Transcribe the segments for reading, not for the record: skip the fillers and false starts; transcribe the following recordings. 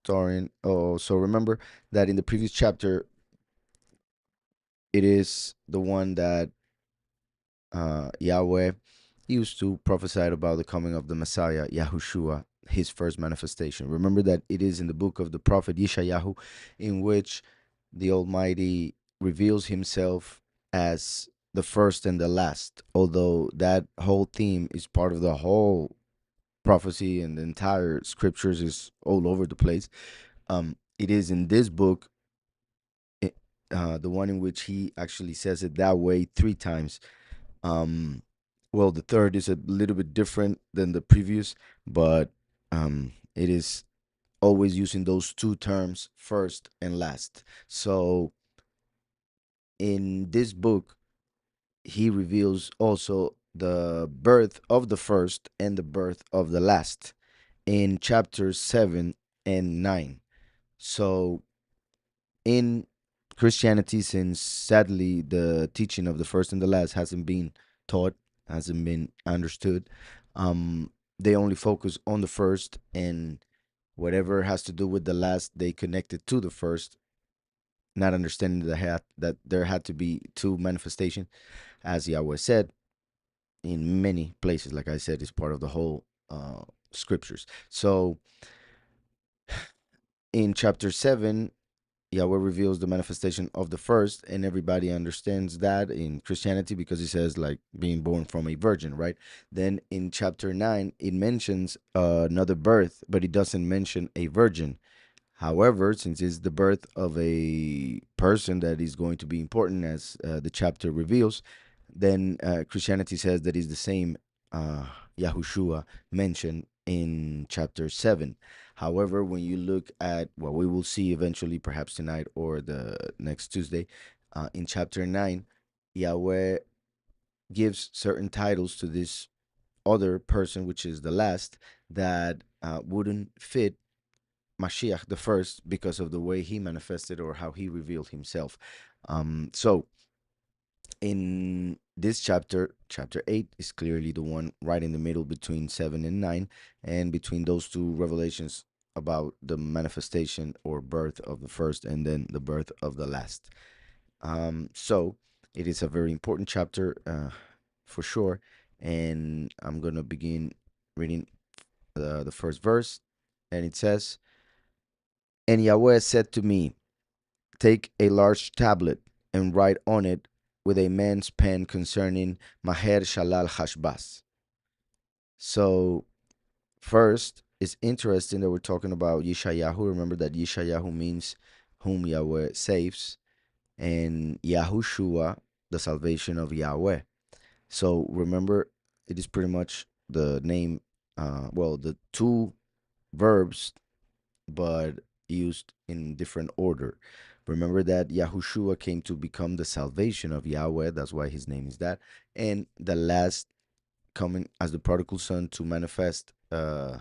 starting. Oh, so remember that in the previous chapter, it is the one that Yahweh used to prophesy about the coming of the Messiah, Yahushua, his first manifestation. Remember that it is in the book of the prophet YishaYahu, in which the Almighty reveals himself as the first and the last, although that whole theme is part of the whole prophecy and the entire scriptures is all over the place. It is in this book, the one in which he actually says it that way three times. um, well, the third is a little bit different than the previous, but it is always using those two terms, first and last. So in this book, he reveals also the birth of the first and the birth of the last in chapters 7 and 9. So in Christianity, since sadly the teaching of the first and the last hasn't been taught, hasn't been understood, they only focus on the first, and whatever has to do with the last, they connect it to the first, not understanding that there had to be two manifestation, as Yahweh said in many places. Like I said, is part of the whole scriptures. So in chapter 7, Yahweh reveals the manifestation of the first, and everybody understands that in Christianity because it says like being born from a virgin, right? Then in chapter 9, it mentions another birth, but it doesn't mention a virgin. However, since it's the birth of a person that is going to be important, as the chapter reveals, then Christianity says that is the same Yahushua mentioned in chapter 7. However, when you look at what we will see eventually, perhaps tonight or the next Tuesday, in chapter 9, Yahweh gives certain titles to this other person, which is the last, that wouldn't fit Mashiach the first because of the way he manifested or how he revealed himself. So in this chapter, chapter 8 is clearly the one right in the middle between 7 and 9, and between those two revelations about the manifestation or birth of the first and then the birth of the last. So it is a very important chapter, for sure, and I'm going to begin reading the first verse, and it says, "And Yahweh said to me, take a large tablet and write on it with a man's pen concerning Maher Shalal Hashbaz." So, first, it's interesting that we're talking about YishaYahu. Remember that YishaYahu means whom Yahweh saves, and Yahushua, the salvation of Yahweh. So, remember, it is pretty much the name, the two verbs, but used in different order. Remember that Yahushua came to become the salvation of Yahweh. That's why his name is that. And the last coming as the prodigal son to manifest the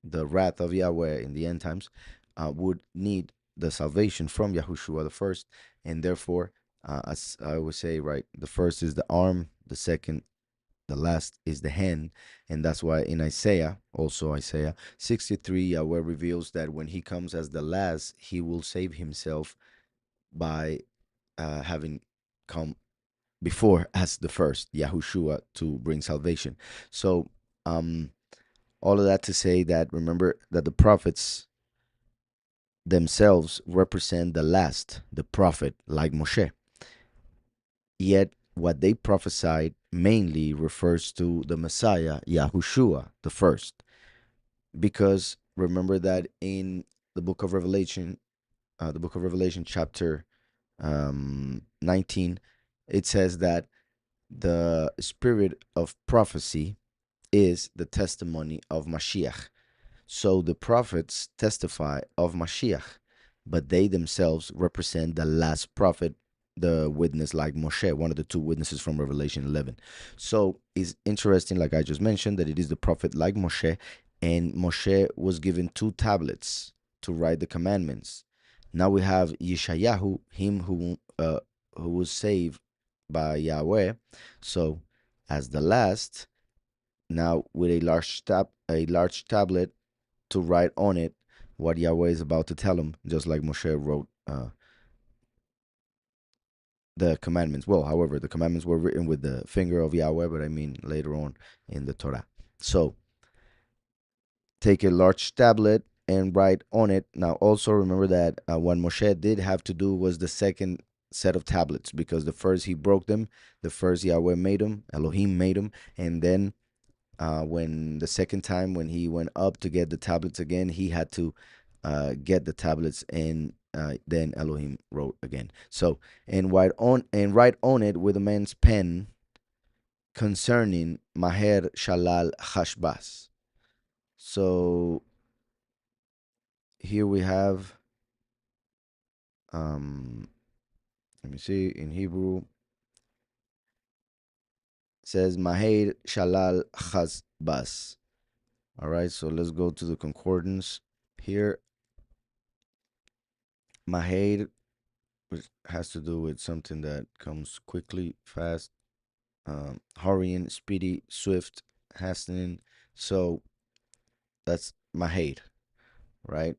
wrath of Yahweh in the end times would need the salvation from Yahushua the first. And therefore, as I would say, right, the first is the arm, the second, the last is the hand. And that's why in Isaiah, also Isaiah 63, Yahweh reveals that when he comes as the last, he will save himself by having come before as the first, Yahushua, to bring salvation. So, all of that to say that remember that the prophets themselves represent the last, the prophet, like Moshe. Yet what they prophesied mainly refers to the Messiah, Yahushua, the first. Because remember that in the book of Revelation, chapter 19, it says that the spirit of prophecy is the testimony of Mashiach. So the prophets testify of Mashiach, but they themselves represent the last prophet, the witness like Moshe, one of the two witnesses from Revelation 11. So it's interesting, like I just mentioned, that it is the prophet like Moshe, and Moshe was given two tablets to write the commandments. Now we have YishaYahu, him who was saved by Yahweh. So as the last, now with a large tablet to write on it what Yahweh is about to tell him, just like Moshe wrote the commandments. Well, however, the commandments were written with the finger of Yahweh, but I mean later on in the Torah. So take a large tablet and write on it. Now, also remember that what Moshe did have to do was the second set of tablets, because the first he broke them, the first Yahweh made them, Elohim made them, and then when the second time when he went up to get the tablets again, he had to get the tablets, and then Elohim wrote again. So write on it with a man's pen concerning Maher Shalal Hashbas. So here we have, let me see, in Hebrew, it says Maher Shalal Hashbas. All right, so let's go to the concordance here. Maher, which has to do with something that comes quickly, fast, hurrying, speedy, swift, hastening. So that's Maher, right?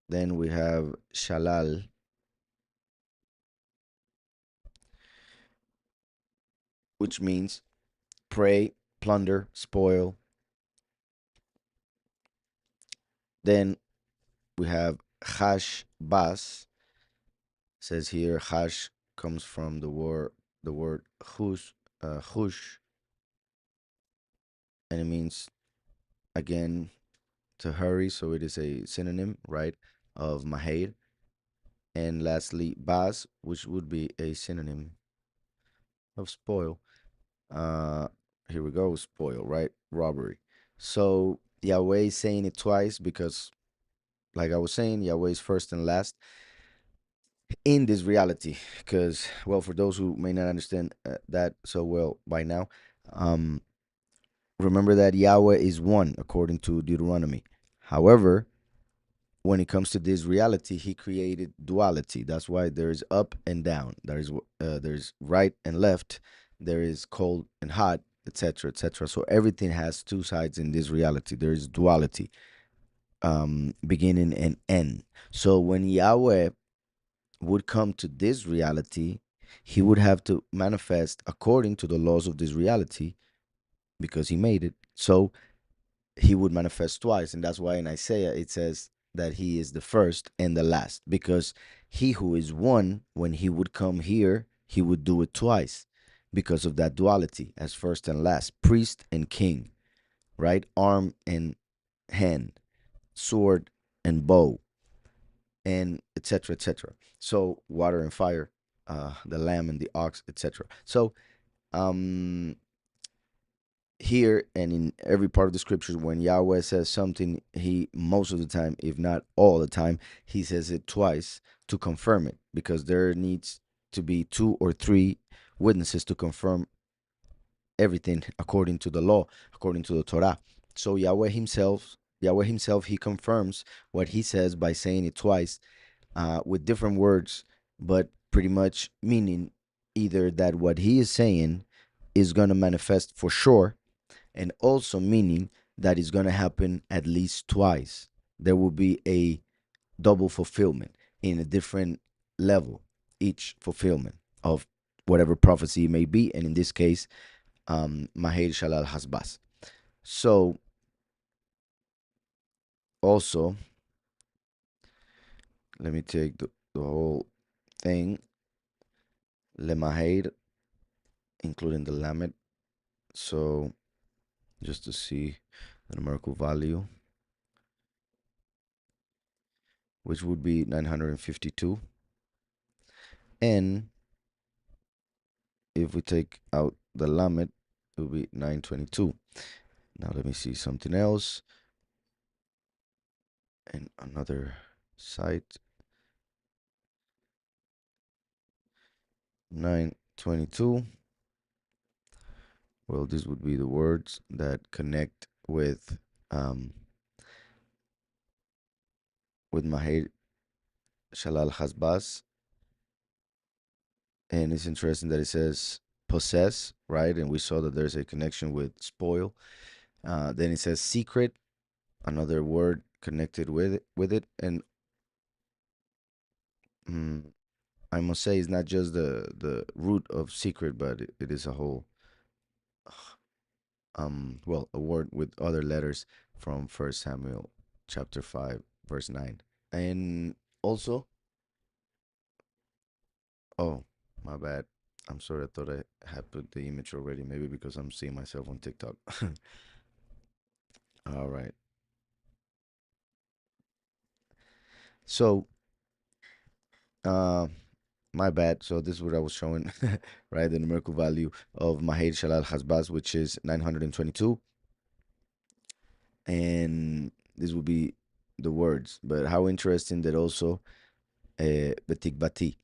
Then we have Shalal, which means prey, plunder, spoil. Then we have Hash Bas. Says here Hash comes from the word hush, and it means again to hurry. So it is a synonym, right, of Maher. And lastly, Bas, which would be a synonym of spoil. Uh, Here we go, spoil, right? Robbery. So Yahweh is saying it twice because, like I was saying, Yahweh is first and last in this reality. Because, well, for those who may not understand that so well by now, um, remember that Yahweh is one according to Deuteronomy. However, when it comes to this reality, he created duality. That's why there is up and down. There's right and left. There is cold and hot, etc., etc. So everything has two sides in this reality. There is duality, beginning and end. So when Yahweh would come to this reality, he would have to manifest according to the laws of this reality because he made it. So he would manifest twice. And that's why in Isaiah it says that he is the first and the last, because he who is one, when he would come here, he would do it twice because of that duality as first and last, priest and king, right? Arm and hand, sword and bow, and etc., etc. So water and fire, the lamb and the ox, etc. So um here and in every part of the scriptures, when Yahweh says something, he most of the time, if not all the time, he says it twice to confirm it, because there needs to be two or three witnesses to confirm everything according to the law, according to the Torah. So Yahweh himself, he confirms what he says by saying it twice, with different words, but pretty much meaning either that what he is saying is going to manifest for sure, and also meaning that it's going to happen at least twice. There will be a double fulfillment in a different level, each fulfillment of whatever prophecy it may be, and in this case, Maher Shalal Hasbas. So, also, let me take the whole thing, Lemaher, including the Lamed. So, just to see the numerical value, which would be 952. And if we take out the Lamed, it will be 922. Now let me see something else. And another site, 922. Well, this would be the words that connect with Maher Shalal Hasbas. And it's interesting that it says possess, right? And we saw that there's a connection with spoil. Then it says secret, another word connected with it. And mm, I must say it's not just the root of secret, but it is a whole well, a word with other letters from First Samuel chapter 5 verse 9. And also, oh, my bad. I'm sorry, I thought I had put the image already, maybe because I'm seeing myself on TikTok. All right. So, uh, my bad. So this is what I was showing, right? The numerical value of Maher Shalal Hasbaz, which is 922. And this would be the words. But how interesting that also Betikbati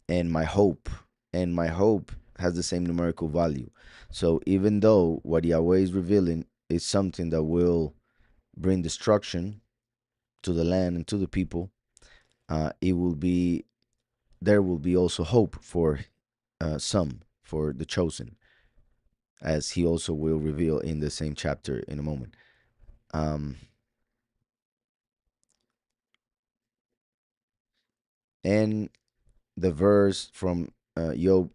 and my hope has the same numerical value. So even though what Yahweh is revealing is something that will bring destruction to the land and to the people, it will be there will be also hope for some, for the chosen, as he also will reveal in the same chapter in a moment. Um, and the verse from Job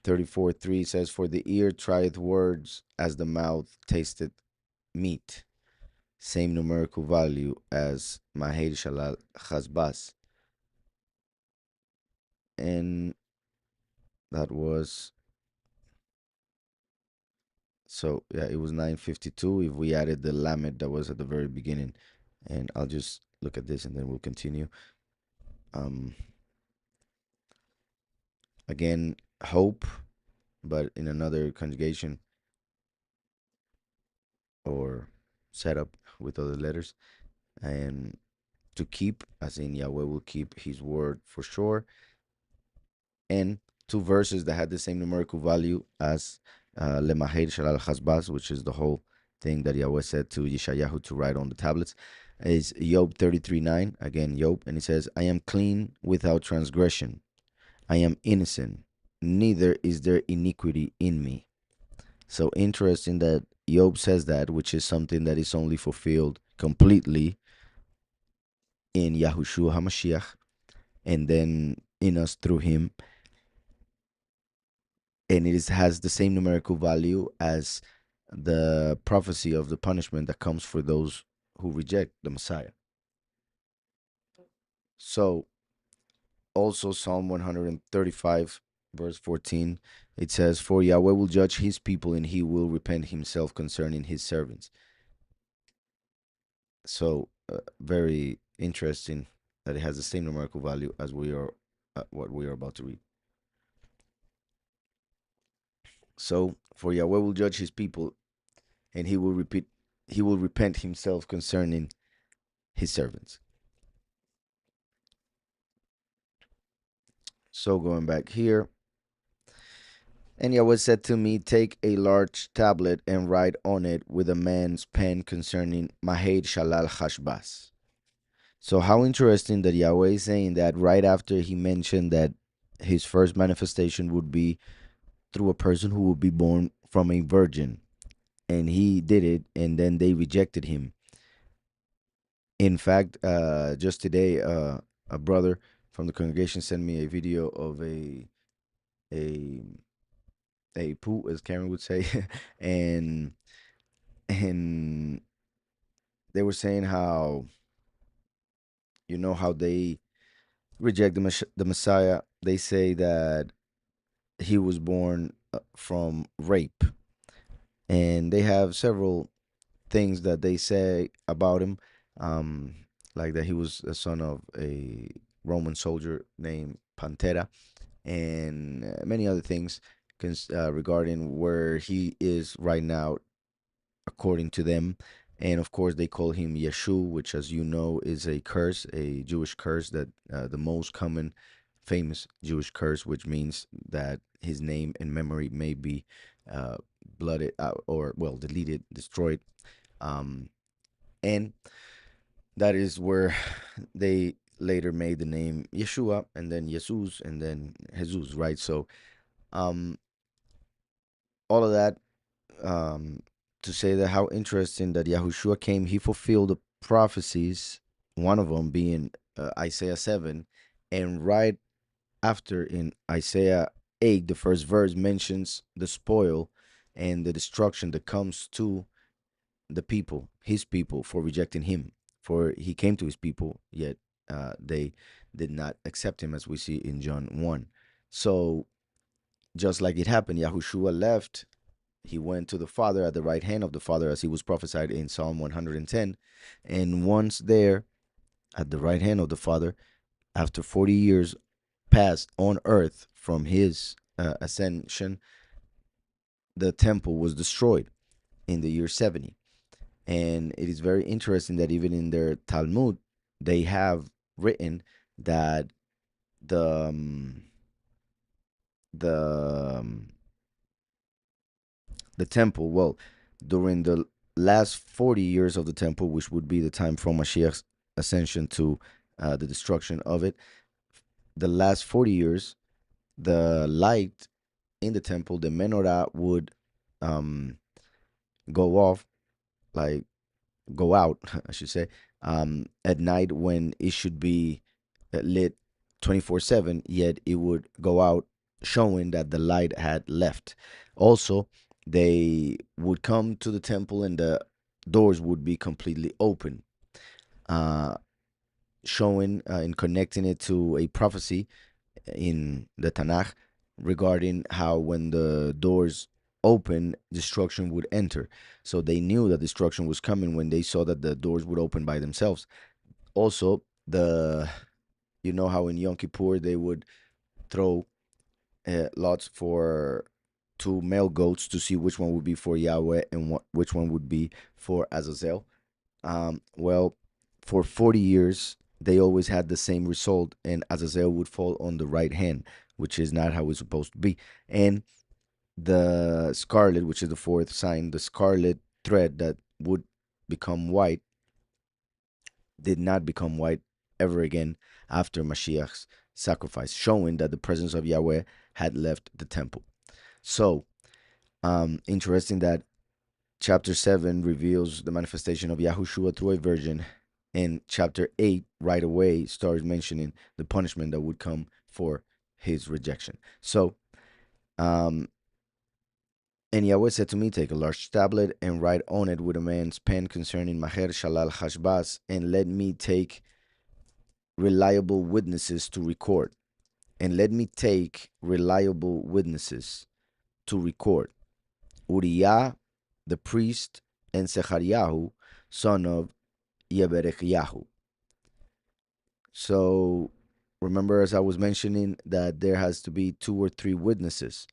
34:3 says, "For the ear trieth words as the mouth tasted meat." Same numerical value as Maher Shalal Chazbas. And that was, so yeah, it was 952 if we added the Lamed that was at the very beginning. And I'll just look at this and then we'll continue. Um, Again, hope, but in another conjugation or setup with other letters. And to keep, as in Yahweh will keep his word for sure. And two verses that had the same numerical value as Lemahir Shalal Chazbaz, which is the whole thing that Yahweh said to YishaYahu to write on the tablets, is Job 33:9. Again, Job, and he says, "I am clean without transgression. I am innocent. Neither is there iniquity in me." So interesting that Job says that, which is something that is only fulfilled completely in Yahushua HaMashiach, and then in us through him. And has the same numerical value as the prophecy of the punishment that comes for those who reject the Messiah. So also Psalm 135 verse 14, it says, "For Yahweh will judge his people and he will repent himself concerning his servants." So very interesting that it has the same numerical value as we are what we are about to read. So for Yahweh will judge his people and he will repent himself concerning his servants. So going back here, and Yahweh said to me, "Take a large tablet and write on it with a man's pen concerning Maher Shalal Hashbaz." So how interesting that Yahweh is saying that right after he mentioned that his first manifestation would be through a person who would be born from a virgin. And he did it, and then they rejected him. In fact, just today, a brother from the congregation sent me a video of a a poo, as Karen would say, and and they were saying how how they reject the Messiah. They say that he was born from rape, and they have several things that they say about him, um, like that he was a son of a Roman soldier named Pantera, and many other things regarding where he is right now, according to them. And of course, they call him Yeshu, which, as you know, is a curse, a Jewish curse, that the most common, famous Jewish curse, which means that his name and memory may be uh, blooded or, well, deleted, destroyed. Um, and that is where they later made the name Yeshua, and then Jesus, and then Jesus, right? So, um, all of that, um, to say that how interesting that Yahushua came, he fulfilled the prophecies, one of them being Isaiah 7, and right after in Isaiah 8, the first verse mentions the spoil and the destruction that comes to the people, his people, for rejecting him. For he came to his people, yet they did not accept him, as we see in John 1. So, just like it happened, Yahushua left. He went to the Father at the right hand of the Father, as he was prophesied in Psalm 110. And once there, at the right hand of the Father, after 40 years passed on earth from his ascension, the temple was destroyed in the year 70. And it is very interesting that even in their Talmud, they have written that the um, the um, the temple, well, during the last 40 years of the temple, which would be the time from Mashiach's ascension to the destruction of it, the last 40 years, the light in the temple, the menorah would um, go off, like go out, I should say, at night when it should be lit 24/7, yet it would go out, showing that the light had left. Also, they would come to the temple and the doors would be completely open, uh, showing and connecting it to a prophecy in the Tanakh regarding how when the doors open, destruction would enter. So they knew that destruction was coming when they saw that the doors would open by themselves. Also, you know how in Yom Kippur they would throw lots for two male goats to see which one would be for Yahweh and which one would be for Azazel. Well, for 40 years, they always had the same result, and Azazel would fall on the right hand, which is not how it's supposed to be. And the scarlet, which is the fourth sign, the scarlet thread that would become white, did not become white ever again after Mashiach's sacrifice, showing that the presence of Yahweh had left the temple. So, interesting that chapter 7 reveals the manifestation of Yahushua through a virgin, and chapter 8 right away starts mentioning the punishment that would come for his rejection. So, um, and Yahweh said to me, take a large tablet and write on it with a man's pen concerning Maher Shalal Hashbaz, and let me take reliable witnesses to record. And let me take reliable witnesses to record. Uriah, the priest, and Zechariah, son of Yeberechiahu. So remember, as I was mentioning, that there has to be 2 or 3 witnesses.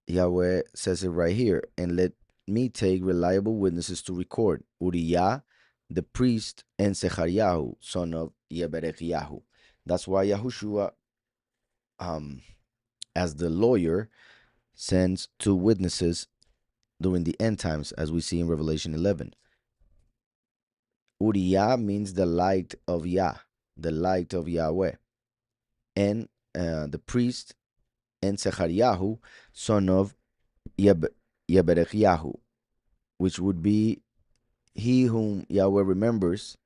Yahweh says it right here, and let me take reliable witnesses to record. Uriah, the priest, and Zechariah, son of Yeberechiahu. That's why Yahushua, as the lawyer, sends 2 witnesses during the end times, as we see in Revelation 11. Uriah means the light of Yah, the light of Yahweh. And the priest, and Zechariah, son of Yeberechiahu, which would be he whom Yahweh remembers,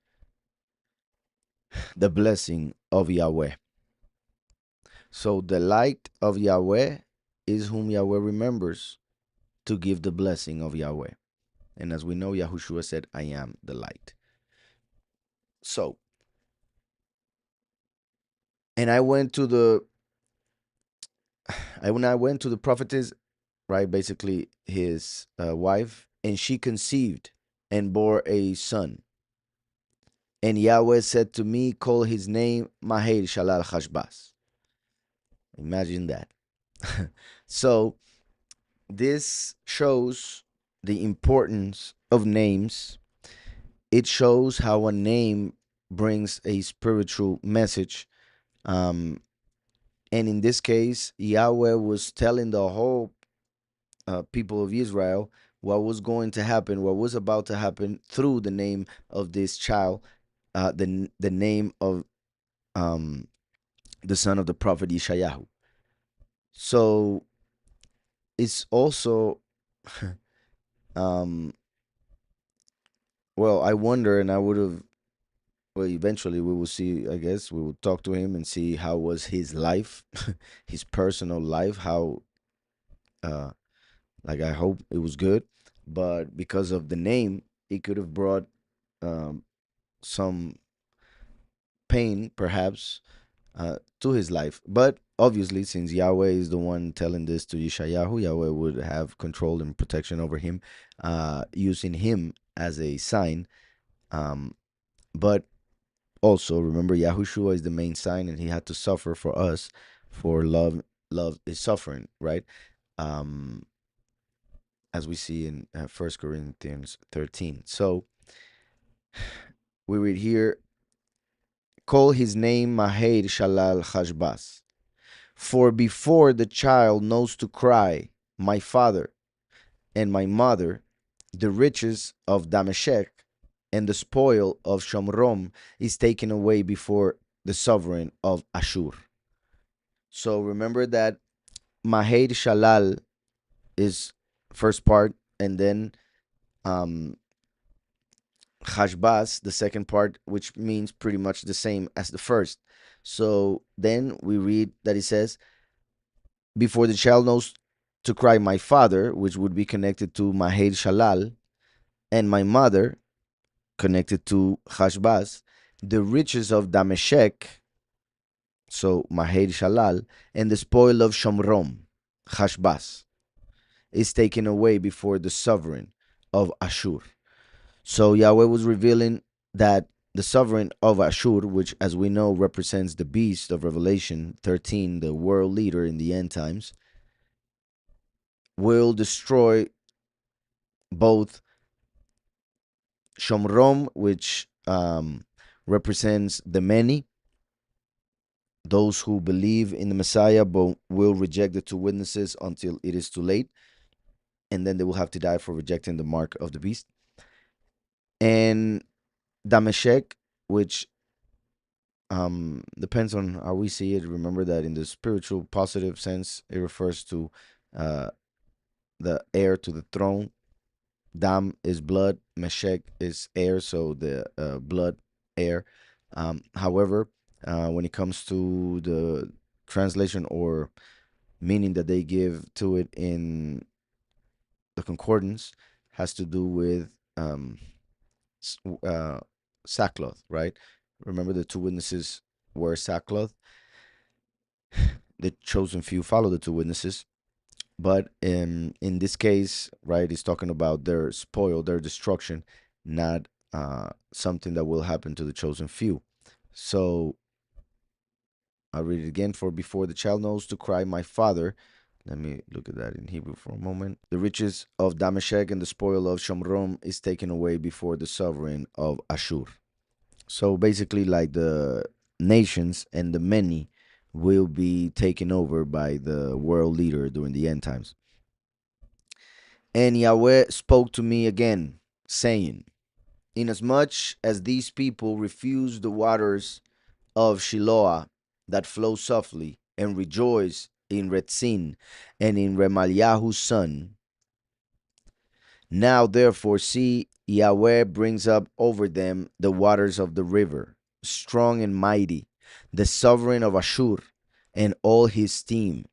the blessing of Yahweh. So the light of Yahweh is whom Yahweh remembers to give the blessing of Yahweh. And as we know, Yahushua said, I am the light. So, and when I went to the prophetess, right, basically his wife, and she conceived and bore a son. And Yahweh said to me, call his name Maher Shalal Hashbaz. Imagine that. So this shows the importance of names. It shows how a name brings a spiritual message. And in this case, Yahweh was telling the whole people of Israel what was going to happen, what was about to happen through the name of this child, the name of um, the son of the prophet YishaYahu. So it's also um, well, I wonder, and I would have. Well, eventually we will see. I guess we will talk to him and see how was his life, his personal life. How, uh, like I hope it was good, but because of the name, it could have brought um some pain, perhaps, to his life. But obviously, since Yahweh is the one telling this to YishaYahu, Yahweh would have control and protection over him, using him as a sign. Um, but also remember, Yahushua is the main sign, and he had to suffer for us. For love, love is suffering, right? Um, as we see in 1 Corinthians 13. So we read here, call his name Maher Shalal Hashbaz. For before the child knows to cry, my father and my mother, the riches of Dameshek and the spoil of Shomrom is taken away before the sovereign of Ashur. So remember that Maher Shalal is first part, and then um, Hashbaz, the second part, which means pretty much the same as the first. So then we read that it says, before the child knows to cry, my father, which would be connected to Maher Shalal, and my mother, connected to Hashbaz, the riches of Dameshek, so Maher Shalal, and the spoil of Shomrom, Hashbaz, is taken away before the sovereign of Ashur. So Yahweh was revealing that the sovereign of Ashur, which as we know represents the beast of Revelation 13, the world leader in the end times, will destroy both Shomrom, which represents the many, those who believe in the Messiah but will reject the two witnesses until it is too late, and then they will have to die for rejecting the mark of the beast. And Dameshek, which depends on how we see it. Remember that in the spiritual positive sense, it refers to uh, the heir to the throne. Dam is blood, Meshek is air, so the blood heir. However, when it comes to the translation or meaning that they give to it in the concordance, has to do with uh, sackcloth, right? Remember, the two witnesses were sackcloth. The chosen few follow the two witnesses, but in this case, right, he's talking about their spoil, their destruction, not something that will happen to the chosen few. So I'll read it again. For before the child knows to cry, my father. Let me look at that in Hebrew for a moment. The riches of Dameshek and the spoil of Shomrom is taken away before the sovereign of Ashur. So basically, like the nations and the many will be taken over by the world leader during the end times. And Yahweh spoke to me again, saying, inasmuch as these people refuse the waters of Shiloh that flow softly, and rejoice in Retzin and in Remaliahu's son, now therefore see, Yahweh brings up over them the waters of the river, strong and mighty, the sovereign of Ashur, and all his steam.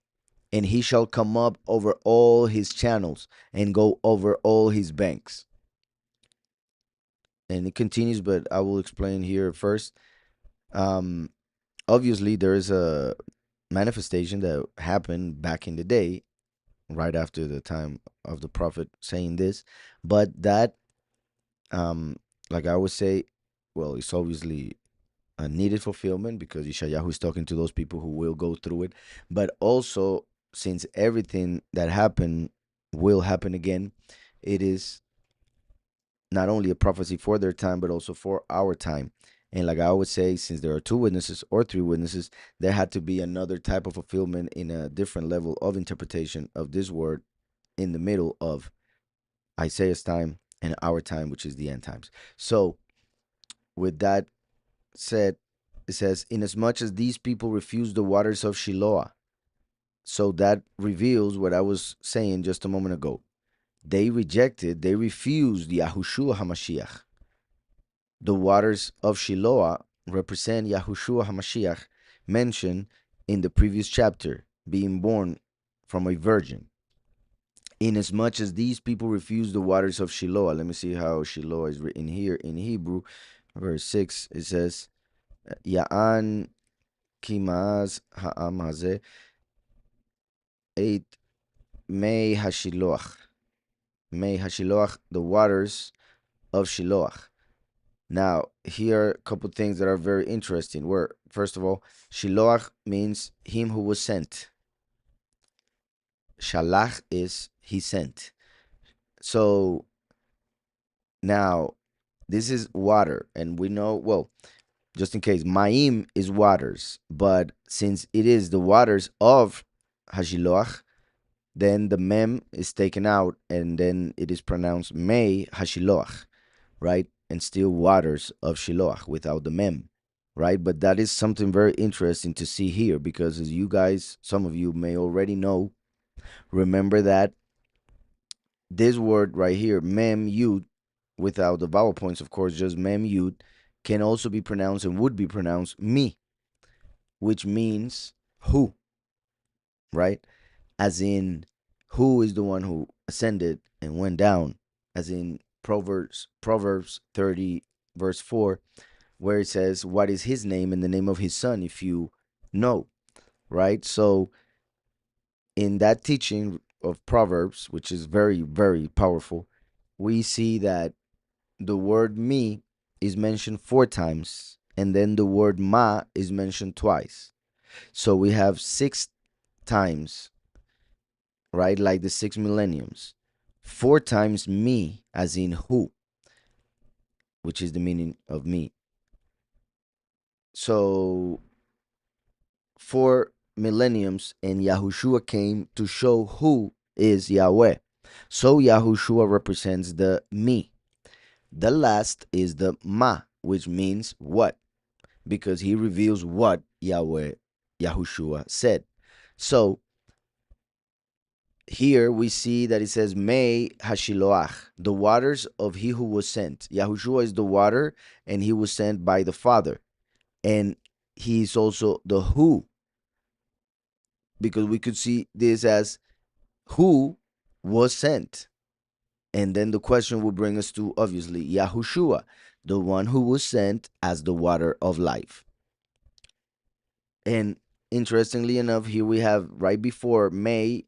And he shall come up over all his channels, and go over all his banks. And it continues, but I will explain here first. Um, Obviously, there is a manifestation that happened back in the day, right after the time of the prophet saying this, but that, um, like I would say, well, it's obviously a needed fulfillment because YishaYahu is talking to those people who will go through it, but also since everything that happened will happen again, it is not only a prophecy for their time, but also for our time. And like I always say, since there are two witnesses or three witnesses, there had to be another type of fulfillment in a different level of interpretation of this word in the middle of Isaiah's time and our time, which is the end times. So, with that said, it says, inasmuch as these people refuse the waters of Shiloh, so that reveals what I was saying just a moment ago. They rejected, they refused Yahushua HaMashiach. The waters of Shiloh represent Yahushua HaMashiach mentioned in the previous chapter, being born from a virgin. Inasmuch as these people refuse the waters of Shiloh. Let me see how Shiloh is written here in Hebrew. Verse 6, it says, Ya'an kimaz ha'am hazeh et mei hashiloach. Mei hashiloach, the waters of Shiloh. Now, here are a couple things that are very interesting. Where, first of all, Shiloh means him who was sent. Shalach is he sent. So now, this is water, and we know, well, just in case, Ma'im is waters, but since it is the waters of Hashiloach, then the mem is taken out, and then it is pronounced Mei Hashiloach, right? And still waters of Shiloach without the mem, right? But that is something very interesting to see here, because as you guys, some of you may already know, remember that this word right here, mem yud, without the vowel points, of course, just mem yud, can also be pronounced and would be pronounced me, which means who, right? As in, who is the one who ascended and went down, as in Proverbs 30, verse 4, where it says, what is his name and the name of his son, if you know, right? So in that teaching of Proverbs, which is very, very powerful, we see that the word me is mentioned 4 times, and then the word ma is mentioned twice. So we have 6 times, right? Like the 6 millenniums. 4 times me, as in who, which is the meaning of me. So 4 millenniums, and Yahushua came to show who is Yahweh. So Yahushua represents the me. The last is the ma, which means what, because he reveals what Yahweh, Yahushua, said. So here we see that it says, Mei Hashiloach, the waters of he who was sent. Yahushua is the water, and he was sent by the Father. And he is also the who, because we could see this as who was sent. And then the question will bring us to, obviously, Yahushua, the one who was sent as the water of life. And interestingly enough, here we have right before May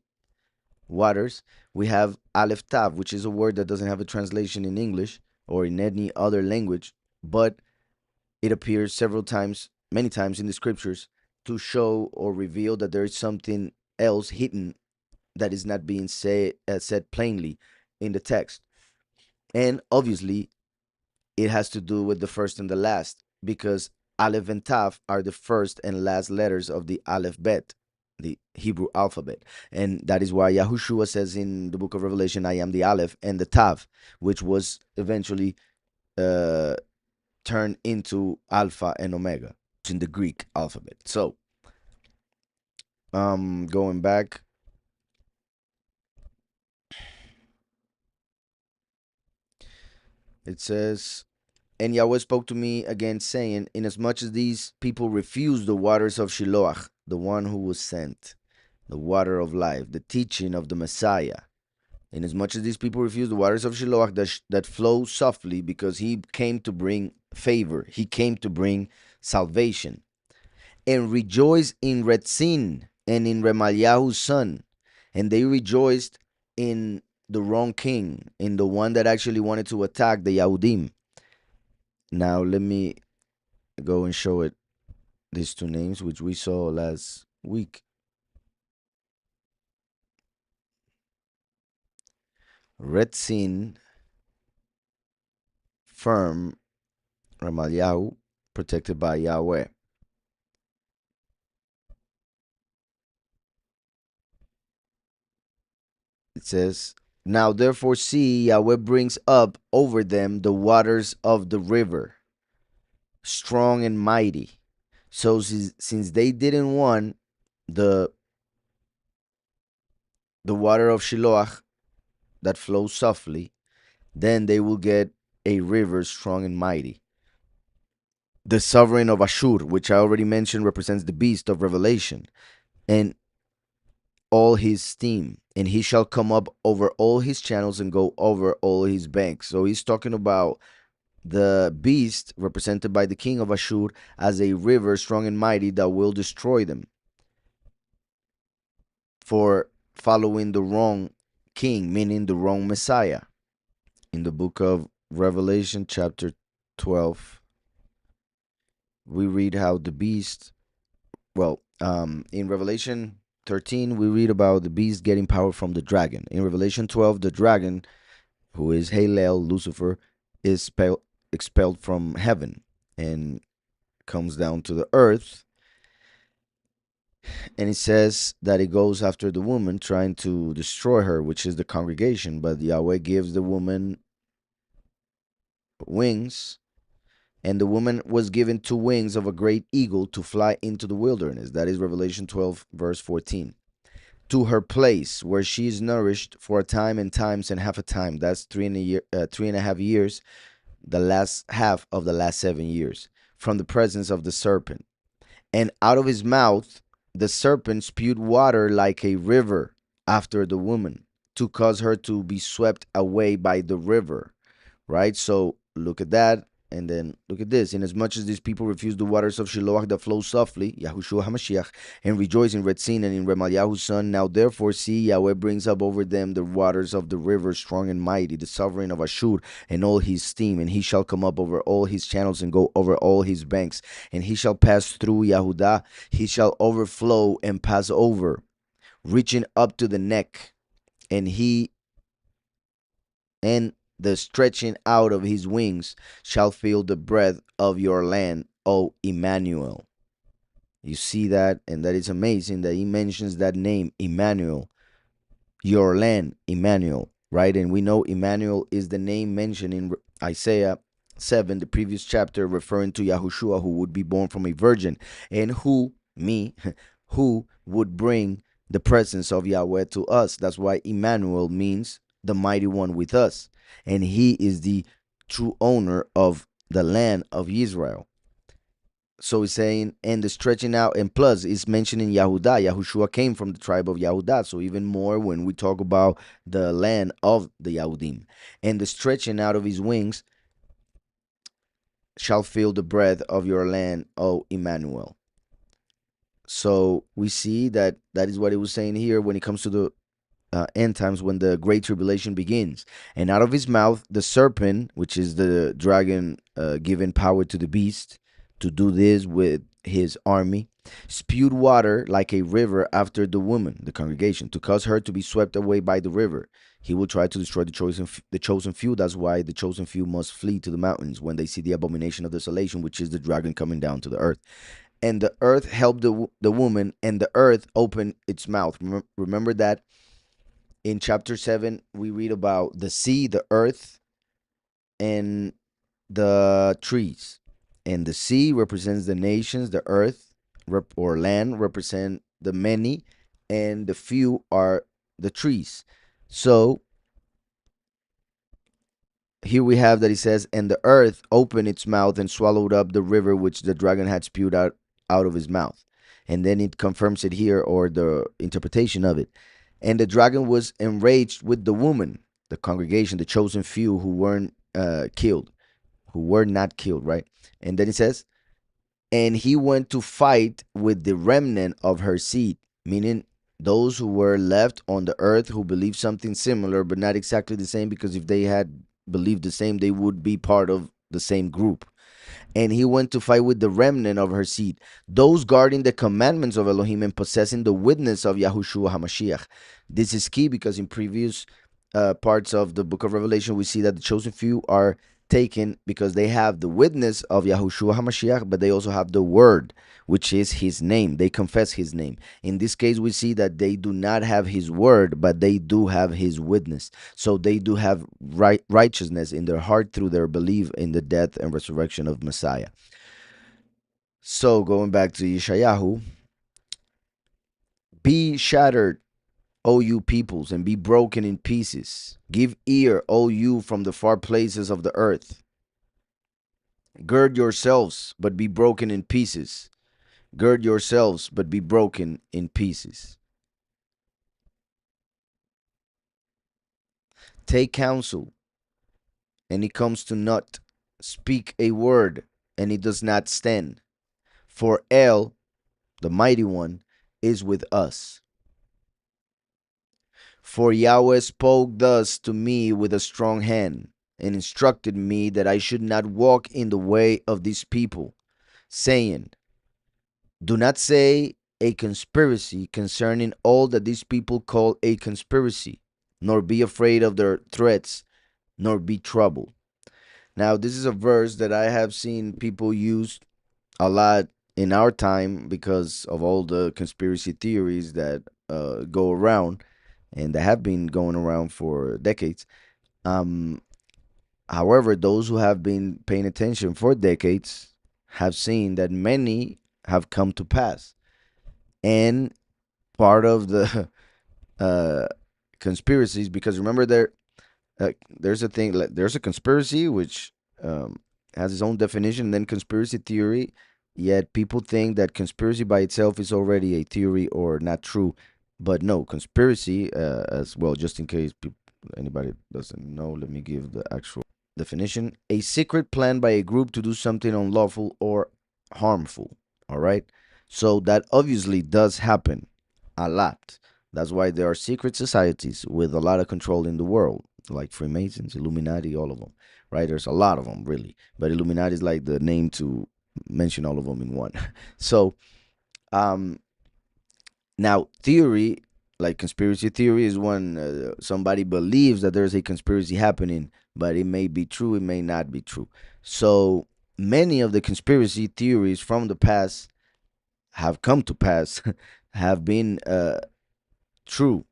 waters, we have Aleph Tav, which is a word that doesn't have a translation in English or in any other language, but it appears several times, many times in the scriptures, to show or reveal that there is something else hidden that is not being said plainly in the text. And obviously, it has to do with the first and the last, because Aleph and Tav are the first and last letters of the Aleph Bet, the Hebrew alphabet. And that is why Yahushua says in the book of Revelation, I am the Aleph and the Tav, which was eventually turned into Alpha and Omega in the Greek alphabet. So, going back, it says, and Yahweh spoke to me again, saying, inasmuch as these people refuse the waters of Shiloh, the one who was sent, the water of life, the teaching of the Messiah, inasmuch as these people refuse the waters of Shiloh that flow softly, because he came to bring favor, he came to bring salvation, and rejoice in Retzin and in Remaliahu's son, and they rejoiced in the wrong king, in the one that actually wanted to attack the Yahudim. Now let me go and show it, these 2 names which we saw last week. Retzin, firm, Ramalyahu, protected by Yahweh. It says, now therefore see, Yahweh brings up over them the waters of the river, strong and mighty. So since they didn't want the water of Shiloh that flows softly, then they will get a river strong and mighty. The sovereign of Ashur, which I already mentioned, represents the beast of Revelation, and all his steam, and he shall come up over all his channels and go over all his banks. So he's talking about the beast represented by the king of Ashur as a river strong and mighty that will destroy them for following the wrong king, meaning the wrong Messiah. In the book of Revelation, chapter 12, we read how the beast, in Revelation 13, we read about the beast getting power from the dragon. In Revelation 12, the dragon, who is Halel, Lucifer, is expelled from heaven and comes down to the earth. And it says that it goes after the woman, trying to destroy her, which is the congregation. But Yahweh gives the woman wings, and the woman was given 2 wings of a great eagle to fly into the wilderness. That is Revelation 12, verse 14. To her place where she is nourished for a time and times and half a time. That's 3.5 years, the last half of the last 7 years, from the presence of the serpent. And out of his mouth the serpent spewed water like a river after the woman, to cause her to be swept away by the river. Right? So look at that. And then look at this. Inasmuch as these people refuse the waters of Shiloh that flow softly, Yahushua HaMashiach, and rejoice in Retzin and in Remalyahu's son, now therefore see, Yahweh brings up over them the waters of the river, strong and mighty, the sovereign of Ashur, and all his steam, and he shall come up over all his channels and go over all his banks, and he shall pass through Yahudah, he shall overflow and pass over, reaching up to the neck, and the stretching out of his wings shall feel the breath of your land, O Emmanuel. You see that, and that is amazing that he mentions that name, Emmanuel, your land, Emmanuel, right? And we know Emmanuel is the name mentioned in Isaiah 7, the previous chapter, referring to Yahushua, who would be born from a virgin, and who would bring the presence of Yahweh to us. That's why Emmanuel means the mighty one with us. And he is the true owner of the land of Israel. So he's saying, and the stretching out, and plus it's mentioning Yahudah. Yahushua came from the tribe of Yahudah. So even more when we talk about the land of the Yahudim. And the stretching out of his wings shall feel the breath of your land, O Emmanuel. So we see that is what it was saying here when it comes to the end times, when the great tribulation begins. And out of his mouth, the serpent, which is the dragon, given power to the beast to do this with his army, spewed water like a river after the woman, the congregation, to cause her to be swept away by the river. He will try to destroy the chosen few. That's why the chosen few must flee to the mountains when they see the abomination of desolation, which is the dragon coming down to the earth. And the earth helped the woman, and the earth opened its mouth. Remember that in chapter 7, we read about the sea, the earth, and the trees. And the sea represents the nations, the earth or land represent the many, and the few are the trees. So here we have that he says, and the earth opened its mouth and swallowed up the river which the dragon had spewed out of his mouth. And then it confirms it here, or the interpretation of it. And the dragon was enraged with the woman, the congregation, the chosen few who weren't killed, who were not killed, right? And then it says, and he went to fight with the remnant of her seed, meaning those who were left on the earth who believed something similar, but not exactly the same, because if they had believed the same, they would be part of the same group. And he went to fight with the remnant of her seed, those guarding the commandments of Elohim and possessing the witness of Yahushua HaMashiach. This is key because in previous parts of the book of Revelation, we see that the chosen few are taken because they have the witness of Yahushua HaMashiach, but they also have the word, which is his name. They confess his name. In this case, we see that they do not have his word, but they do have his witness. So they do have righteousness in their heart through their belief in the death and resurrection of Messiah. So going back to YishaYahu, be shattered, O you peoples, and be broken in pieces. Give ear, O you from the far places of the earth. Gird yourselves, but be broken in pieces. Gird yourselves, but be broken in pieces. Take counsel, and it comes to naught. Speak a word, and it does not stand. For El, the mighty one, is with us. For Yahweh spoke thus to me with a strong hand, and instructed me that I should not walk in the way of these people, saying, do not say a conspiracy concerning all that these people call a conspiracy, nor be afraid of their threats, nor be troubled. Now, this is a verse that I have seen people use a lot in our time because of all the conspiracy theories that go around and that have been going around for decades. Um, However, those who have been paying attention for decades have seen that many have come to pass. And part of the uh, conspiracies, because remember there's a thing like there's a conspiracy which um, has its own definition, and then conspiracy theory. Yet people think that conspiracy by itself is already a theory or not true, but no, conspiracy as well. Just in case anybody doesn't know, let me give the actual definition: a secret plan by a group to do something unlawful or harmful. All right, so that obviously does happen a lot. That's why there are secret societies with a lot of control in the world, like Freemasons, Illuminati, all of them, right? There's a lot of them, really. But Illuminati is like the name to mention all of them in one. So, um, now theory, like conspiracy theory, is when somebody believes that there's a conspiracy happening, but it may be true, it may not be true. So, many of the conspiracy theories from the past have come to pass, have been true.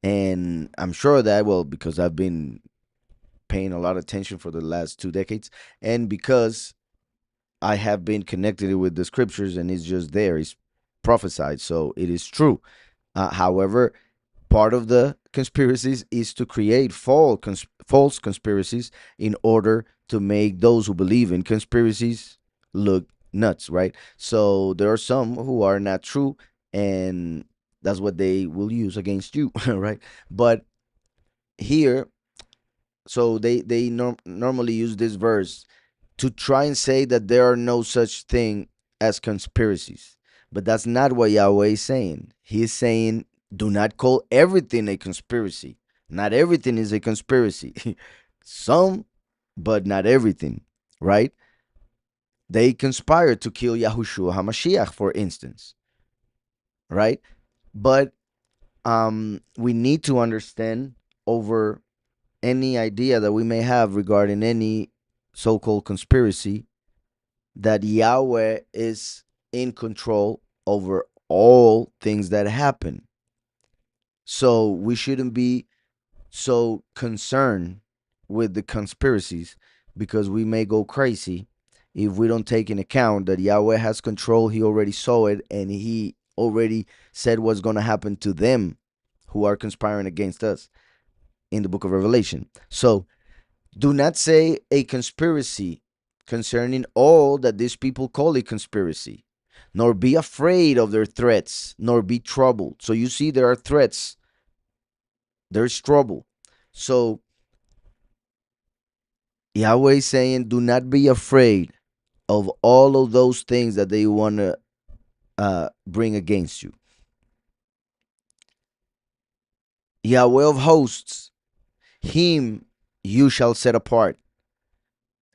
And I'm sure that, well, because I've been paying a lot of attention for the last 2 decades, and because I have been connected with the scriptures and it's just there, it's prophesied, so it is true. However, part of the conspiracies is to create false conspiracies in order to make those who believe in conspiracies look nuts, right? So there are some who are not true, and that's what they will use against you, right? But here, so they normally use this verse to try and say that there are no such thing as conspiracies. But that's not what Yahweh is saying. He is saying, do not call everything a conspiracy. Not everything is a conspiracy. Some, but not everything, right? They conspired to kill Yahushua HaMashiach, for instance, right? But we need to understand over any idea that we may have regarding any so called conspiracy that Yahweh is in control over all things that happen. So we shouldn't be so concerned with the conspiracies because we may go crazy if we don't take into account that Yahweh has control. He already saw it and he already said what's going to happen to them who are conspiring against us in the book of Revelation. So do not say a conspiracy concerning all that these people call a conspiracy, nor be afraid of their threats, nor be troubled. So you see, there are threats, there's trouble. So Yahweh is saying, do not be afraid of all of those things that they want to bring against you. Yahweh of hosts, him you shall set apart.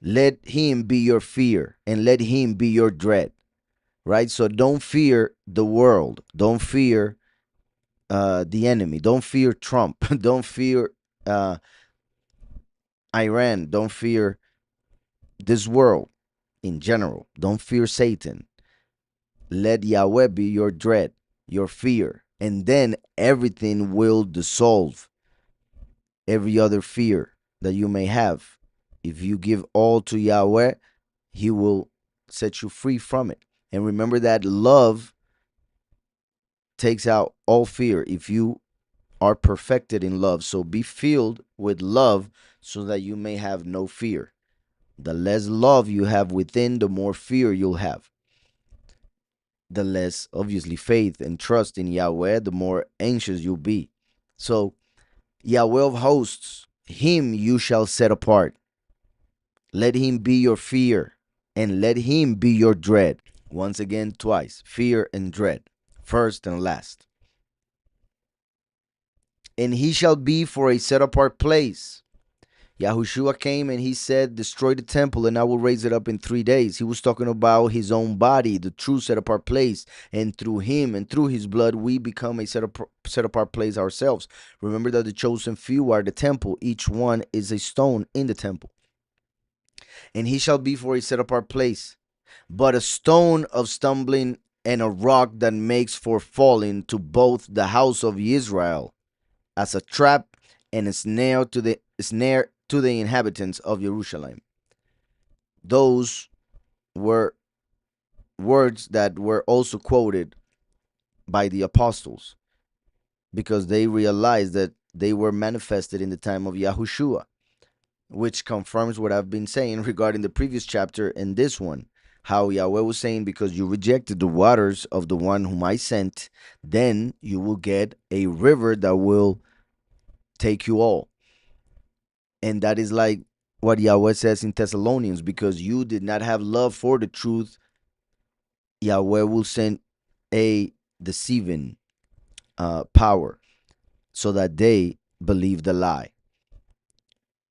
Let him be your fear, and let him be your dread. Right? So don't fear the world. Don't fear the enemy. Don't fear Trump. Don't fear uh, Iran. Don't fear this world in general. Don't fear Satan. Let Yahweh be your dread, your fear. And then everything will dissolve, every other fear that you may have. If you give all to Yahweh, He will set you free from it. And remember that love takes out all fear. If you are perfected in love. So be filled with love so that you may have no fear. The less love you have within, the more fear you'll have. The less, obviously, faith and trust in Yahweh, the more anxious you'll be. So, Yahweh of hosts, him you shall set apart. Let him be your fear, and let him be your dread. Once again, twice. Fear and dread. First and last. And he shall be for a set apart place. Yahushua came and he said, destroy the temple and I will raise it up in 3 days. He was talking about his own body, the true set apart place. And through him and through his blood, we become a set apart place ourselves. Remember that the chosen few are the temple. Each one is a stone in the temple. And he shall be for a set apart place, but a stone of stumbling and a rock that makes for falling to both the house of Israel, as a trap and a snare to the inhabitants of Jerusalem. Those were words that were also quoted by the apostles because they realized that they were manifested in the time of Yahushua, which confirms what I've been saying regarding the previous chapter and this one. How Yahweh was saying, because you rejected the waters of the one whom I sent, then you will get a river that will take you all. And that is like what Yahweh says in Thessalonians, because you did not have love for the truth, Yahweh will send a deceiving power so that they believe the lie.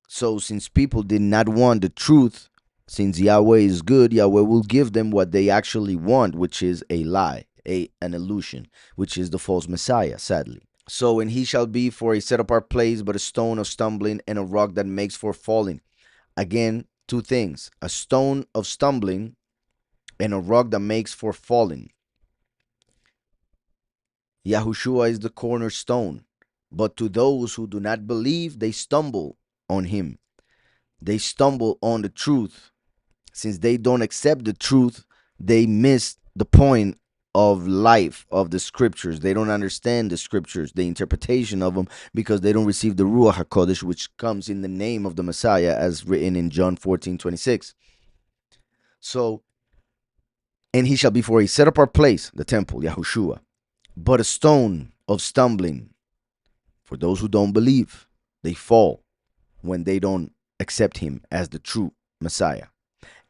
So since people did not want the truth, since Yahweh is good, Yahweh will give them what they actually want, which is a lie, an illusion, which is the false Messiah, sadly. So, and he shall be for a set apart place, but a stone of stumbling and a rock that makes for falling. Again, two things: a stone of stumbling and a rock that makes for falling. Yahushua is the cornerstone, but to those who do not believe, they stumble on him. They stumble on the truth. Since they don't accept the truth, they miss the point of life of the scriptures. They don't understand the scriptures, the interpretation of them, because they don't receive the Ruach HaKodesh, which comes in the name of the Messiah, as written in John 14:26. So, and he shall be for a set apart place, the temple, Yahushua, but a stone of stumbling for those who don't believe. They fall when they don't accept him as the true Messiah.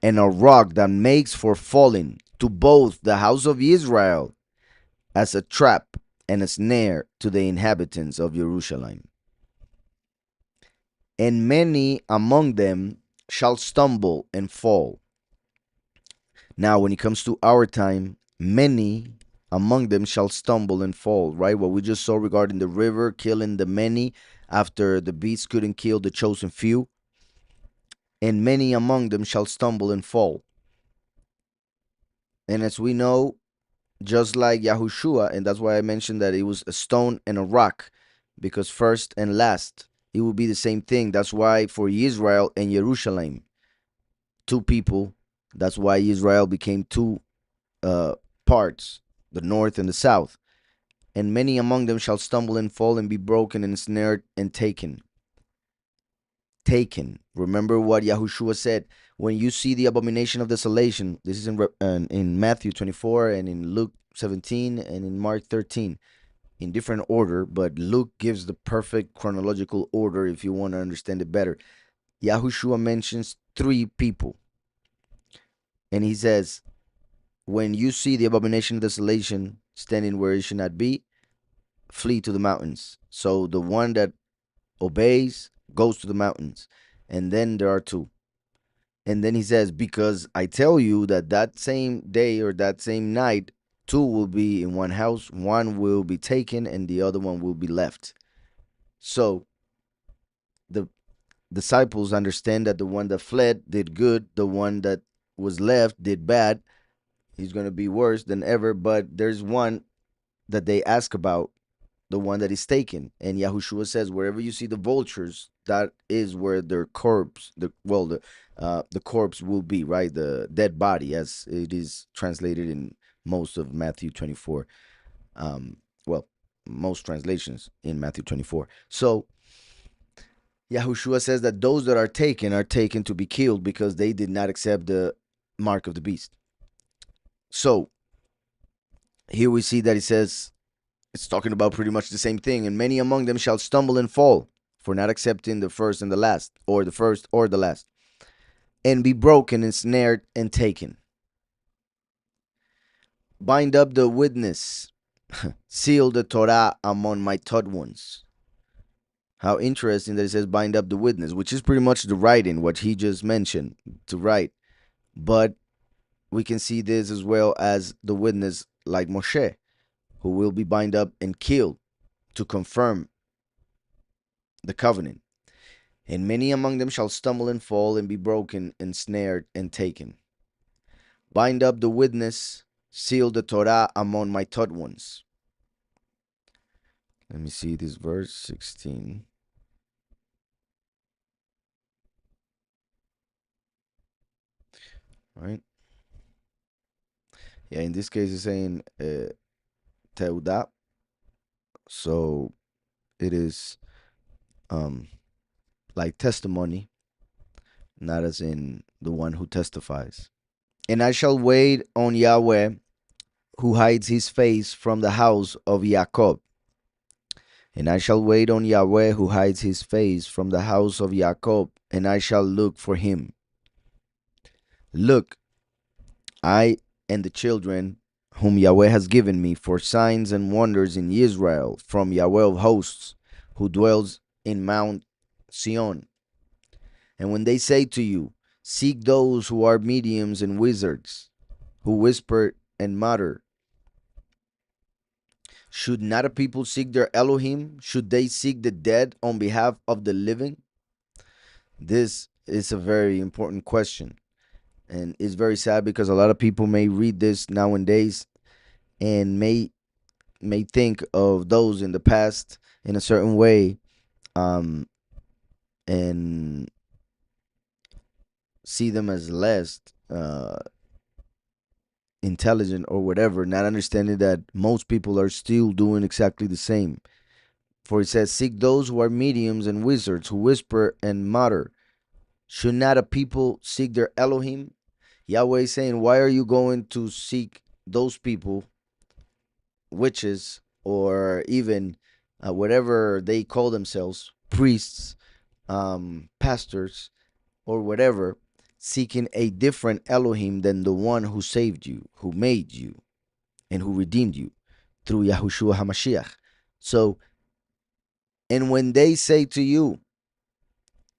And a rock that makes for falling to both the house of Israel, as a trap and a snare to the inhabitants of Jerusalem. And many among them shall stumble and fall. Now, when it comes to our time, many among them shall stumble and fall, right? What we just saw regarding the river killing the many after the beasts couldn't kill the chosen few. And many among them shall stumble and fall. And as we know, just like Yahushua, and that's why I mentioned that it was a stone and a rock, because first and last, it will be the same thing. That's why for Israel and Jerusalem, two people, that's why Israel became two parts, the north and the south. And many among them shall stumble and fall and be broken and snared and taken. Taken. Remember what Yahushua said. When you see the abomination of desolation, this is in Matthew 24 and in Luke 17 and in Mark 13, in different order, but Luke gives the perfect chronological order if you want to understand it better. Yahushua mentions three people, and he says, when you see the abomination of desolation standing where it should not be, flee to the mountains. So the one that obeys goes to the mountains. And then there are two. And then he says, because I tell you that that same day or that same night, two will be in one house, one will be taken, and the other one will be left. So the disciples understand that the one that fled did good, the one that was left did bad. He's going to be worse than ever, but there's one that they ask about, the one that is taken. And Yahushua says, wherever you see the vultures, that is where their corpse, the corpse will be, right? The dead body, as it is translated in most of Matthew 24. Well, most translations in Matthew 24. So Yahushua says that those that are taken to be killed because they did not accept the mark of the beast. So here we see that he says, it's talking about pretty much the same thing. And many among them shall stumble and fall for not accepting the first and the last, or the first or the last, and be broken and snared and taken. Bind up the witness, seal the Torah among my taught ones. How interesting that it says bind up the witness, which is pretty much the writing, what he just mentioned, to write. But we can see this as well as the witness like Moshe, who will be bind up and killed to confirm the covenant. And many among them shall stumble and fall and be broken and snared and taken. Bind up the witness, seal the Torah among my taught ones. Let me see this verse 16. Right? Yeah, in this case, it's saying Teuda. So it is like testimony, not as in the one who testifies. And I shall wait on Yahweh, who hides his face from the house of Jacob. And I shall wait on Yahweh, who hides his face from the house of Jacob, and I shall look for him. Look, I and the children whom Yahweh has given me for signs and wonders in Israel from Yahweh of hosts, who dwells in Mount Sion. And when they say to you, seek those who are mediums and wizards, who whisper and mutter, should not a people seek their Elohim? Should they seek the dead on behalf of the living? This is a very important question. And it's very sad because a lot of people may read this nowadays and may think of those in the past in a certain way, and see them as less intelligent or whatever, not understanding that most people are still doing exactly the same. For it says, seek those who are mediums and wizards, who whisper and mutter. Should not a people seek their Elohim? Yahweh is saying, why are you going to seek those people, witches, or even whatever they call themselves, priests, pastors, or whatever, seeking a different Elohim than the one who saved you, who made you, and who redeemed you through Yahushua HaMashiach. So, and when they say to you,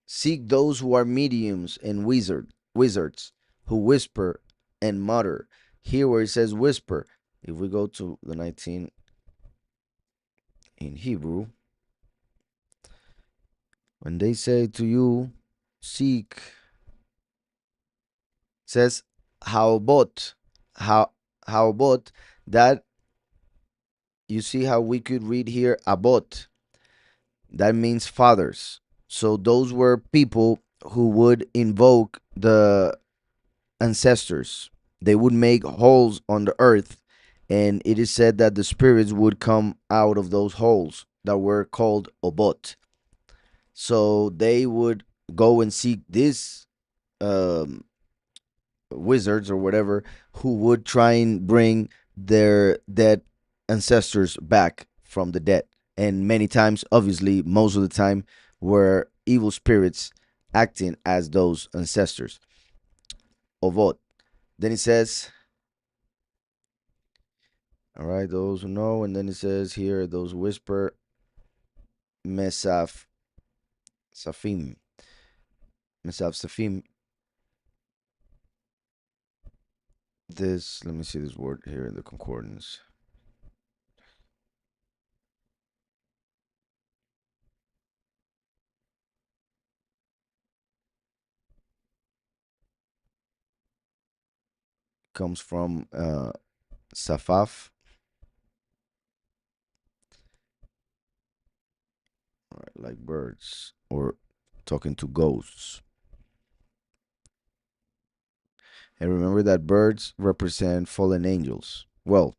seek those who are mediums and wizards, who whisper and mutter. Here where it says whisper, if we go to the 19 in Hebrew, when they say to you, seek, it says haobot, haobot, that you see how we could read here abot, that means fathers. So those were people who would invoke the ancestors. They would make holes on the earth, and it is said that the spirits would come out of those holes that were called obot. So they would go and seek these um, wizards or whatever, who would try and bring their dead ancestors back from the dead. And many times, obviously, most of the time, were evil spirits acting as those ancestors. Ovot. Then it says, all right, those who know. And then it says here, those who whisper, Mesaf Safim. Mesaf Safim. This, let me see this word here in the concordance. Comes from Safaf. All right, like birds or talking to ghosts. And remember that birds represent fallen angels. Well,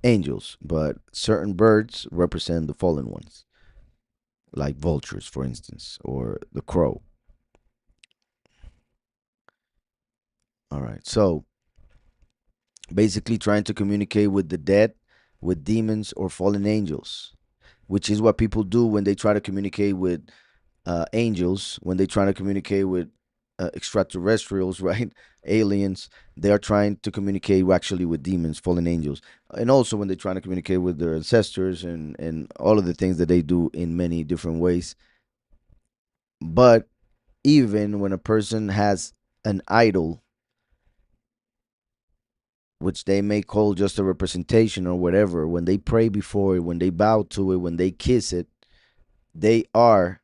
angels, but certain birds represent the fallen ones. like vultures, for instance, or the crow. All right. So basically, trying to communicate with the dead, with demons or fallen angels, which is what people do when they try to communicate with angels, when they try to communicate with extraterrestrials, right? Aliens. They are trying to communicate actually with demons, fallen angels, and also when they're trying to communicate with their ancestors and all of the things that they do in many different ways. But even when a person has an idol, which they may call just a representation or whatever, when they pray before it, when they bow to it, when they kiss it, they are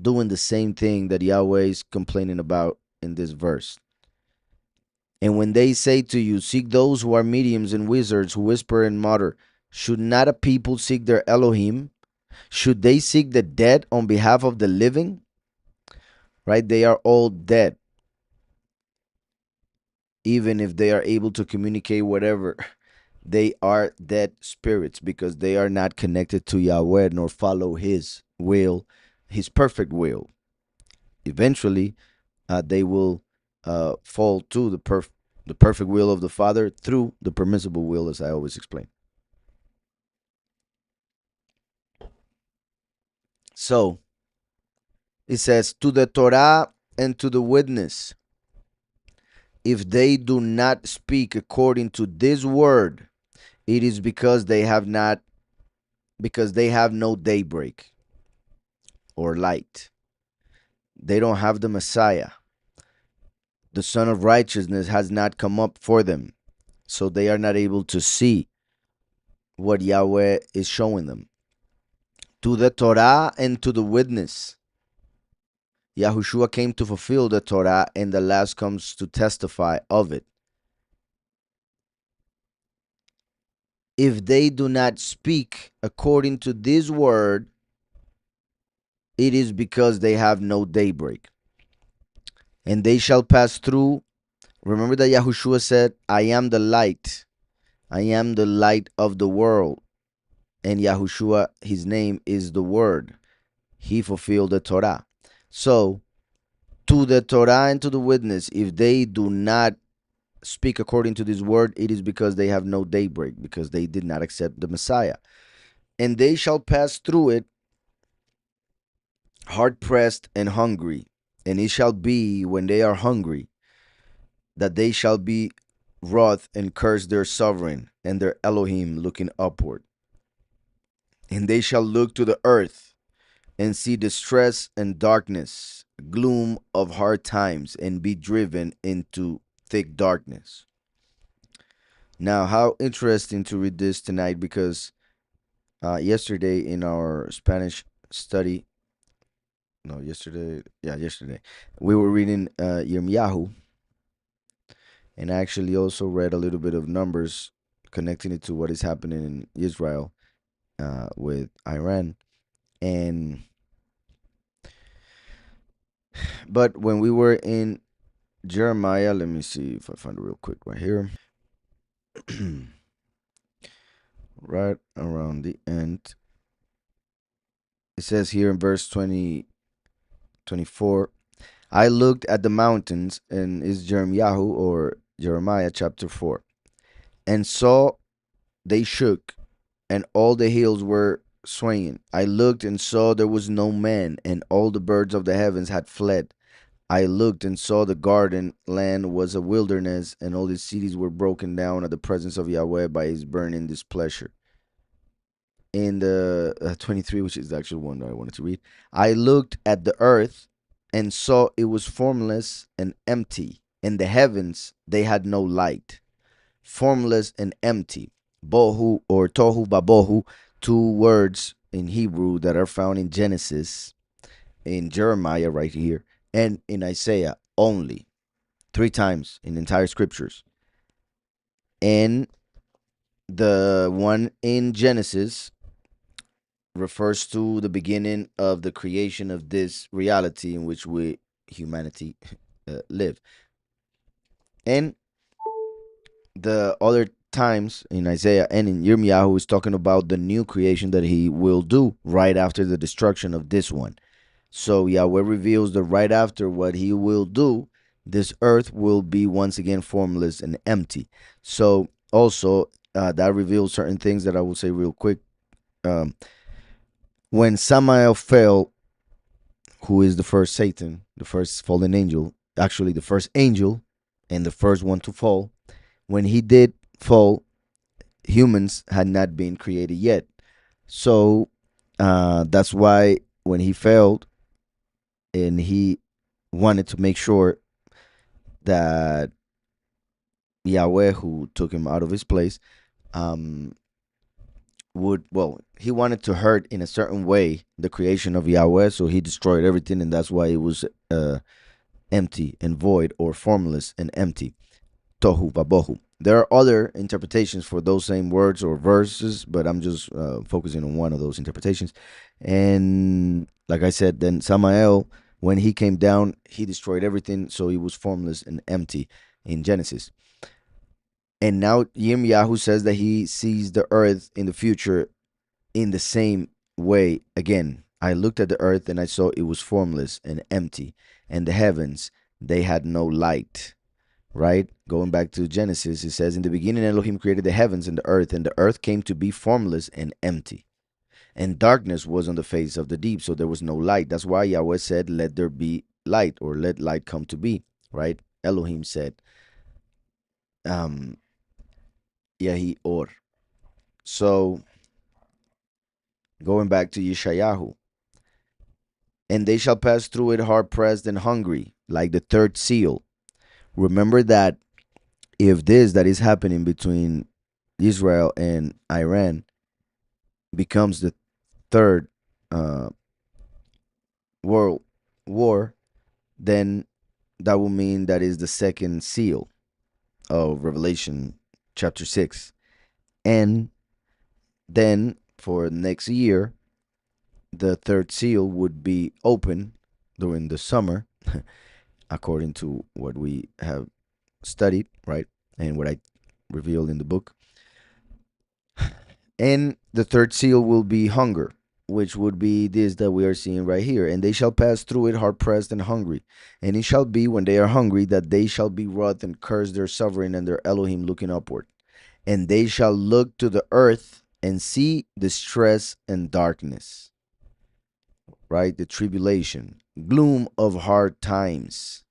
doing the same thing that Yahweh is complaining about in this verse. And when they say to you, seek those who are mediums and wizards who whisper and mutter, should not a people seek their Elohim? Should they seek the dead on behalf of the living? Right? They are all dead. Even if they are able to communicate whatever, they are dead spirits because they are not connected to Yahweh nor follow his will, his perfect will. Eventually, they will fall to the perfect will of the Father through the permissible will, as I always explain. So it says, to the Torah and to the witness, if they do not speak according to this word, it is because they have not, because they have no daybreak or light. They don't have the Messiah. The Son of Righteousness has not come up for them. So they are not able to see what Yahweh is showing them. To the Torah and to the witness. Yahushua came to fulfill the Torah, and the last comes to testify of it. If they do not speak according to this word, it is because they have no daybreak. And they shall pass through. Remember that Yahushua said, I am the light. I am the light of the world. And Yahushua, his name is the word. He fulfilled the Torah. So, to the Torah and to the witness, if they do not speak according to this word, it is because they have no daybreak, because they did not accept the Messiah. And they shall pass through it hard pressed and hungry. And it shall be when they are hungry that they shall be wroth and curse their sovereign and their Elohim looking upward. And they shall look to the earth and see distress and darkness, gloom of hard times, and be driven into thick darkness. Now, how interesting to read this tonight, because yesterday in our Spanish study, no, yesterday, we were reading YishaYahu, and I actually also read a little bit of Numbers, connecting it to what is happening in Israel with Iran. And but when we were in Jeremiah, let me see if I find it real quick right here. Right around the end, it says here in verse 24, I looked at the mountains, and is Jeremiah or Jeremiah chapter 4, and saw they shook, and all the hills were swaying. I looked and saw there was no man, and all the birds of the heavens had fled. I looked and saw the garden land was a wilderness, and all the cities were broken down at the presence of Yahweh by his burning displeasure. In the 23, which is the actual one that I wanted to read, I looked at the earth and saw it was formless and empty, and the heavens, they had no light. Formless and empty. Bohu or tohu babohu, two words in Hebrew that are found in Genesis, in Jeremiah right here, and in Isaiah only, three times in entire scriptures. And the one in Genesis refers to the beginning of the creation of this reality in which we, humanity, live. And the other times in Isaiah and in Yirmiyahu is talking about the new creation that he will do right after the destruction of this one. So Yahweh reveals that right after what he will do, this earth will be once again formless and empty. So also that reveals certain things that I will say real quick. Um, when Samael fell, who is the first Satan, the first fallen angel, actually the first angel and the first one to fall, when he did fall, humans had not been created yet. So that's why when he failed and he wanted to make sure that Yahweh, who took him out of his place, um, he wanted to hurt in a certain way the creation of Yahweh, so he destroyed everything, and that's why it was empty and void, or formless and empty. Tohu vabohu. There are other interpretations for those same words or verses, but I'm just focusing on one of those interpretations. And like I said, then Samael, when he came down, he destroyed everything, so he was formless and empty in Genesis. And now Yirmiyahu says that he sees the earth in the future in the same way again. I looked at the earth and I saw it was formless and empty, and the heavens, they had no light. Right? Going back to Genesis, it says, in the beginning, Elohim created the heavens and the earth came to be formless and empty. And darkness was on the face of the deep, so there was no light. That's why Yahweh said, let there be light, or let light come to be. Right? Elohim said, Yahi or. So, going back to YishaYahu, and they shall pass through it hard pressed and hungry, like the third seal. Remember that if this that is happening between Israel and Iran becomes the third world war, then that will mean that is the second seal of Revelation chapter 6. And then for next year, the third seal would be open during the summer, according to what we have studied, right? And what I revealed in the book. And the third seal will be hunger, which would be this that we are seeing right here. And they shall pass through it hard pressed and hungry. And it shall be when they are hungry that they shall be wroth and curse their sovereign and their Elohim looking upward. And they shall look to the earth and see distress and darkness, right? The tribulation, gloom of hard times,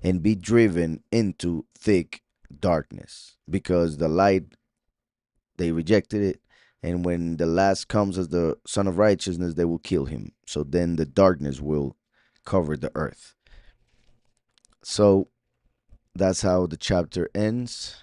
and be driven into thick darkness, because the light, they rejected it. And when the last comes as the Son of Righteousness, they will kill him. So then the darkness will cover the earth. So that's how the chapter ends.